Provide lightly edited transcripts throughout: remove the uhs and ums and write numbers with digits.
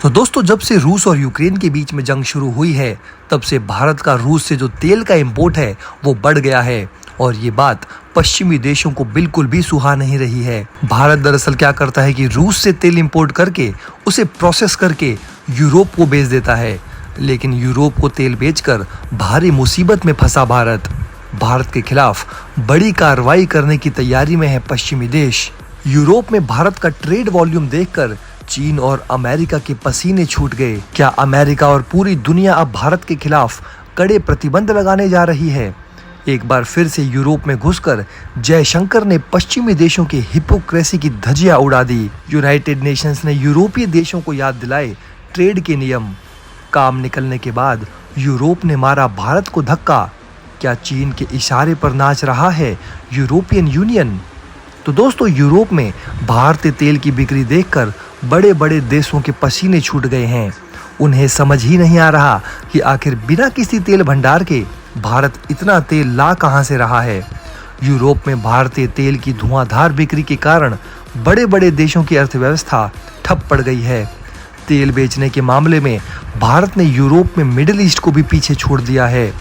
तो दोस्तों, जब से रूस और यूक्रेन के बीच में जंग शुरू हुई है तब से भारत का रूस से जो तेल का इंपोर्ट है वो बढ़ गया है और ये बात पश्चिमी देशों को बिल्कुल भी सुहा नहीं रही है। भारत दरअसल क्या करता है कि रूस से तेल इंपोर्ट करके उसे प्रोसेस करके यूरोप को बेच देता है, लेकिन यूरोप को तेल बेचकर भारी मुसीबत में फंसा भारत के खिलाफ बड़ी कार्रवाई करने की तैयारी में है पश्चिमी देश। यूरोप में भारत का ट्रेड वॉल्यूम देखकर चीन और अमेरिका के पसीने छूट गए। क्या अमेरिका और पूरी दुनिया अब भारत के खिलाफ कड़े प्रतिबंध लगाने जा रही है? एक बार फिर से यूरोप में घुसकर जयशंकर ने पश्चिमी देशों की हिपोक्रेसी की धज्जियां उड़ा दी। यूनाइटेड नेशंस ने यूरोपीय देशों को याद दिलाए ट्रेड के नियम। काम निकलने के बाद यूरोप ने मारा भारत को धक्का। क्या चीन के इशारे पर नाच रहा है यूरोपियन यूनियन? तो दोस्तों, यूरोप में भारतीय तेल की बिक्री देखकर बड़े बड़े देशों के पसीने छूट गए हैं। उन्हें समझ ही नहीं आ रहा कि आखिर बिना किसी तेल भंडार के भारत इतना तेल ला कहां से रहा है। यूरोप में भारतीय तेल की धुआंधार बिक्री के कारण बड़े बड़े देशों की अर्थव्यवस्था ठप पड़ गई है। तेल बेचने के मामले में भारत ने यूरोप में मिडिल ईस्ट को भी पीछे छोड़ दिया है।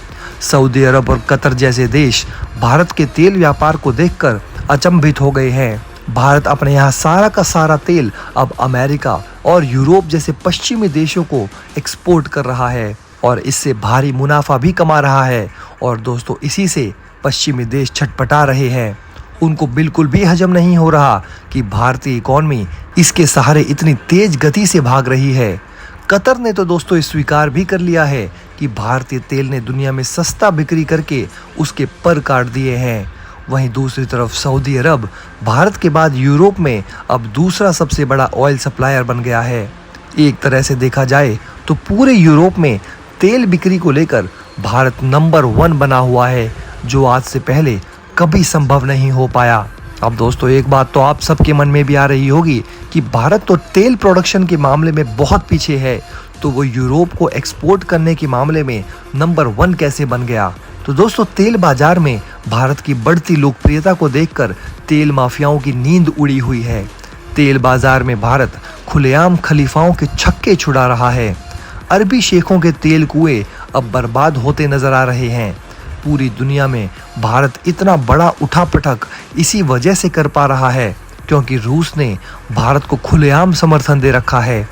सऊदी अरब और कतर जैसे देश भारत के तेल व्यापार को देखकर अचंभित हो गए हैं। भारत अपने यहाँ सारा का सारा तेल अब अमेरिका और यूरोप जैसे पश्चिमी देशों को एक्सपोर्ट कर रहा है और इससे भारी मुनाफा भी कमा रहा है। और दोस्तों, इसी से पश्चिमी देश छटपटा रहे हैं। उनको बिल्कुल भी हजम नहीं हो रहा कि भारतीय इकॉनमी इसके सहारे इतनी तेज गति से भाग रही है। कतर ने तो दोस्तों स्वीकार भी कर लिया है कि भारतीय तेल ने दुनिया में सस्ता बिक्री करके उसके पर काट दिए हैं। वहीं दूसरी तरफ सऊदी अरब भारत के बाद यूरोप में अब दूसरा सबसे बड़ा ऑयल सप्लायर बन गया है। एक तरह से देखा जाए तो पूरे यूरोप में तेल बिक्री को लेकर भारत नंबर 1 बना हुआ है, जो आज से पहले कभी संभव नहीं हो पाया। अब दोस्तों, एक बात तो आप सबके मन में भी आ रही होगी कि भारत तो तेल प्रोडक्शन के मामले में बहुत पीछे है, तो वो यूरोप को एक्सपोर्ट करने के मामले में नंबर 1 कैसे बन गया? तो दोस्तों, तेल बाजार में भारत की बढ़ती लोकप्रियता को देखकर तेल माफियाओं की नींद उड़ी हुई है। तेल बाजार में भारत खुलेआम खलीफाओं के छक्के छुड़ा रहा है। अरबी शेखों के तेल कुएं अब बर्बाद होते नजर आ रहे हैं। पूरी दुनिया में भारत इतना बड़ा उठापटक इसी वजह से कर पा रहा है क्योंकि रूस ने भारत को खुलेआम समर्थन दे रखा है।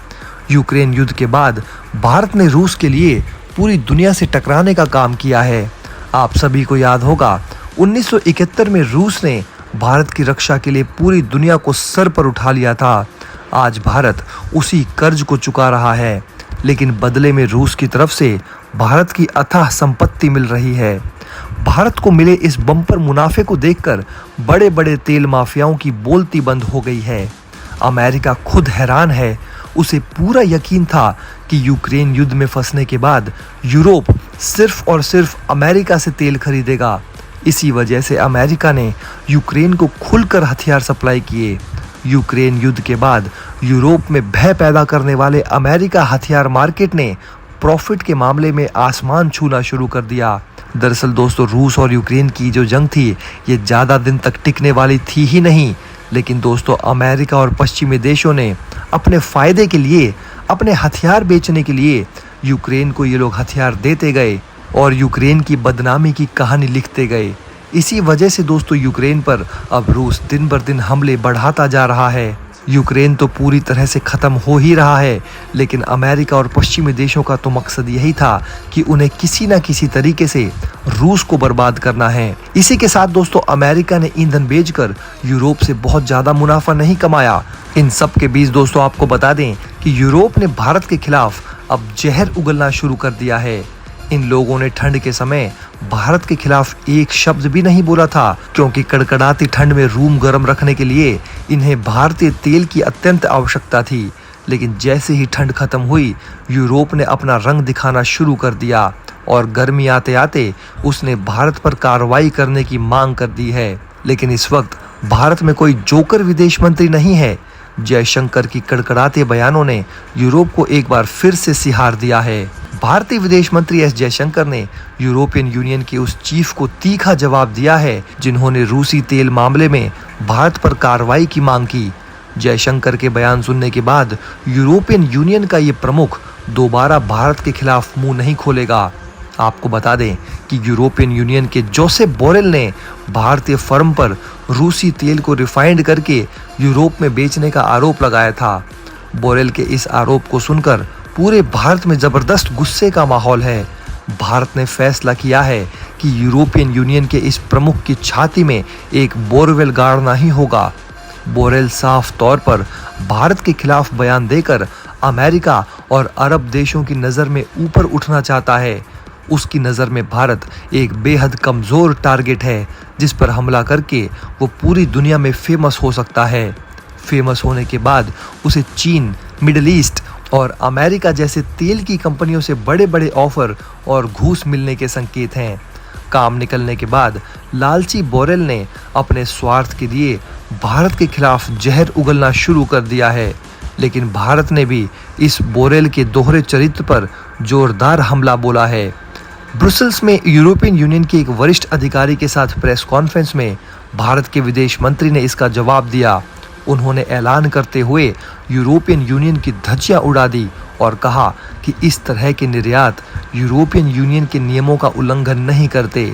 यूक्रेन युद्ध के बाद भारत ने रूस के लिए पूरी दुनिया से टकराने का काम किया है। आप सभी को याद होगा 1971 में रूस ने भारत की रक्षा के लिए पूरी दुनिया को सर पर उठा लिया था। आज भारत उसी कर्ज को चुका रहा है, लेकिन बदले में रूस की तरफ से भारत की अथाह संपत्ति मिल रही है। भारत को मिले इस बम्पर मुनाफे को देखकर बड़े बड़े तेल माफियाओं की बोलती बंद हो गई है। अमेरिका खुद हैरान है। उसे पूरा यकीन था कि यूक्रेन युद्ध में फंसने के बाद यूरोप सिर्फ और सिर्फ अमेरिका से तेल खरीदेगा। इसी वजह से अमेरिका ने यूक्रेन को खुलकर हथियार सप्लाई किए। यूक्रेन युद्ध के बाद यूरोप में भय पैदा करने वाले अमेरिका हथियार मार्केट ने प्रॉफिट के मामले में आसमान छूना शुरू कर दिया। दरअसल दोस्तों, रूस और यूक्रेन की जो जंग थी ये ज़्यादा दिन तक टिकने वाली थी ही नहीं, लेकिन दोस्तों अमेरिका और पश्चिमी देशों ने अपने फ़ायदे के लिए, अपने हथियार बेचने के लिए यूक्रेन को ये लोग हथियार देते गए और यूक्रेन की बदनामी की कहानी लिखते गए। इसी वजह से दोस्तों यूक्रेन पर अब रूस दिन बर दिन हमले बढ़ाता जा रहा है। यूक्रेन तो पूरी तरह से ख़त्म हो ही रहा है, लेकिन अमेरिका और पश्चिमी देशों का तो मकसद यही था कि उन्हें किसी न किसी तरीके से रूस को बर्बाद करना है। इसी के साथ दोस्तों अमेरिका ने ईंधन बेचकर यूरोप से बहुत ज़्यादा मुनाफा नहीं कमाया। इन सब के बीच दोस्तों आपको बता दें कि यूरोप ने भारत के खिलाफ अब जहर उगलना शुरू कर दिया है। इन लोगों ने ठंड के समय भारत के खिलाफ एक शब्द भी नहीं बोला था, क्योंकि कड़कड़ाती ठंड में रूम गर्म रखने के लिए इन्हें भारतीय तेल की अत्यंत आवश्यकता थी। लेकिन जैसे ही ठंड खत्म हुई, यूरोप ने अपना रंग दिखाना शुरू कर दिया और गर्मी आते आते उसने भारत पर कार्रवाई करने की मांग कर दी है। लेकिन इस वक्त भारत में कोई जोकर विदेश मंत्री नहीं है। जयशंकर की कड़कड़ाते बयानों ने यूरोप को एक बार फिर से सिहार दिया है। भारतीय विदेश मंत्री एस जयशंकर ने यूरोपियन यूनियन के उस चीफ को तीखा जवाब दिया है जिन्होंने रूसी तेल मामले में भारत पर कार्रवाई की मांग की। जयशंकर के बयान सुनने के बाद यूरोपियन यूनियन का ये प्रमुख दोबारा भारत के खिलाफ मुंह नहीं खोलेगा। आपको बता दें कि यूरोपियन यूनियन के जोसेफ बोरेल ने भारतीय फर्म पर रूसी तेल को रिफाइंड करके यूरोप में बेचने का आरोप लगाया था। बोरेल के इस आरोप को सुनकर पूरे भारत में जबरदस्त गुस्से का माहौल है। भारत ने फैसला किया है कि यूरोपियन यूनियन के इस प्रमुख की छाती में एक बोरवेल गाड़ना ही होगा। बोरेल साफ तौर पर भारत के खिलाफ बयान देकर अमेरिका और अरब देशों की नज़र में ऊपर उठना चाहता है। उसकी नज़र में भारत एक बेहद कमज़ोर टारगेट है जिस पर हमला करके वो पूरी दुनिया में फेमस हो सकता है। फेमस होने के बाद उसे चीन, मिडिल ईस्ट और अमेरिका जैसे तेल की कंपनियों से बड़े बड़े ऑफर और घूस मिलने के संकेत हैं। काम निकलने के बाद लालची बोरेल ने अपने स्वार्थ के लिए भारत के खिलाफ जहर उगलना शुरू कर दिया है, लेकिन भारत ने भी इस बोरेल के दोहरे चरित्र पर जोरदार हमला बोला है। ब्रुसेल्स में यूरोपियन यूनियन के एक वरिष्ठ अधिकारी के साथ प्रेस कॉन्फ्रेंस में भारत के विदेश मंत्री ने इसका जवाब दिया। उन्होंने ऐलान करते हुए यूरोपियन यूनियन की धज्जियां उड़ा दी और कहा कि इस तरह के निर्यात यूरोपियन यूनियन के नियमों का उल्लंघन नहीं करते।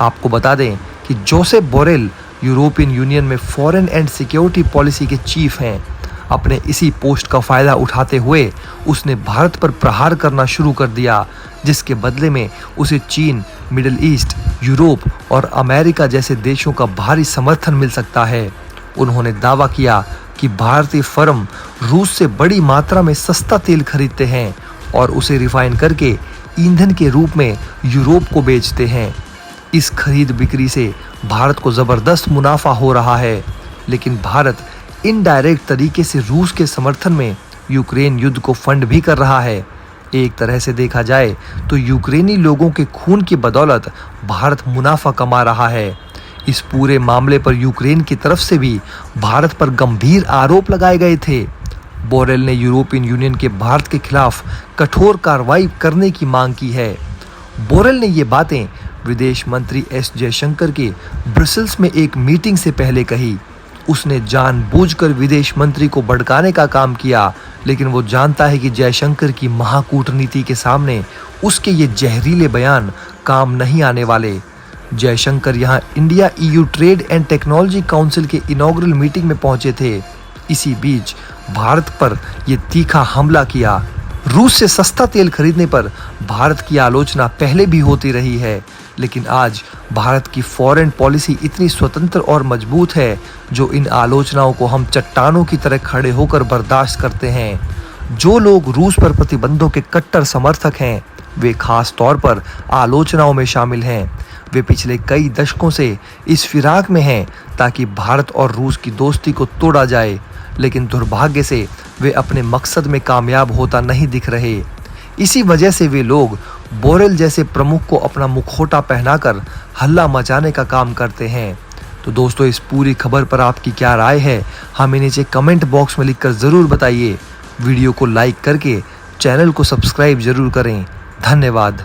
आपको बता दें कि जोसेफ बोरेल यूरोपियन यूनियन में फॉरेन एंड सिक्योरिटी पॉलिसी के चीफ हैं। अपने इसी पोस्ट का फायदा उठाते हुए उसने भारत पर प्रहार करना शुरू कर दिया, जिसके बदले में उसे चीन, मिडिल ईस्ट, यूरोप और अमेरिका जैसे देशों का भारी समर्थन मिल सकता है। उन्होंने दावा किया कि भारतीय फर्म रूस से बड़ी मात्रा में सस्ता तेल खरीदते हैं और उसे रिफाइन करके ईंधन के रूप में यूरोप को बेचते हैं। इस खरीद बिक्री से भारत को जबरदस्त मुनाफा हो रहा है, लेकिन भारत इनडायरेक्ट तरीके से रूस के समर्थन में यूक्रेन युद्ध को फंड भी कर रहा है। एक तरह से देखा जाए तो यूक्रेनी लोगों के खून की बदौलत भारत मुनाफा कमा रहा है। इस पूरे मामले पर यूक्रेन की तरफ से भी भारत पर गंभीर आरोप लगाए गए थे। बोरेल ने यूरोपियन यूनियन के भारत के खिलाफ कठोर कार्रवाई करने की मांग की है। बोरेल ने ये बातें विदेश मंत्री एस जयशंकर के ब्रसेल्स में एक मीटिंग से पहले कही। उसने जानबूझकर विदेश मंत्री को भड़काने का काम किया, लेकिन वो जानता है कि जयशंकर की महाकूटनीति के सामने उसके ये जहरीले बयान काम नहीं आने वाले। जयशंकर यहाँ India EU trade and technology council के इनॉग्रल मीटिंग में पहुंचे थे। इसी बीच भारत पर ये तीखा हमला किया। रूस से सस्ता तेल खरीदने पर भारत की आलोचना पहले भी होती रही है, लेकिन आज भारत की फॉरेन पॉलिसी इतनी स्वतंत्र और मजबूत है जो इन आलोचनाओं को हम चट्टानों की तरह खड़े होकर बर्दाश्त करते हैं। जो लोग रूस पर प्रतिबंधों के कट्टर समर्थक हैं, वे खास तौर पर आलोचनाओं में शामिल हैं। वे पिछले कई दशकों से इस फिराक में हैं ताकि भारत और रूस की दोस्ती को तोड़ा जाए, लेकिन दुर्भाग्य से वे अपने मकसद में कामयाब होता नहीं दिख रहे। इसी वजह से वे लोग बोरेल जैसे प्रमुख को अपना मुखौटा पहनाकर हल्ला मचाने का काम करते हैं। तो दोस्तों, इस पूरी खबर पर आपकी क्या राय है, हमें नीचे कमेंट बॉक्स में लिखकर ज़रूर बताइए। वीडियो को लाइक करके चैनल को सब्सक्राइब जरूर करें। धन्यवाद।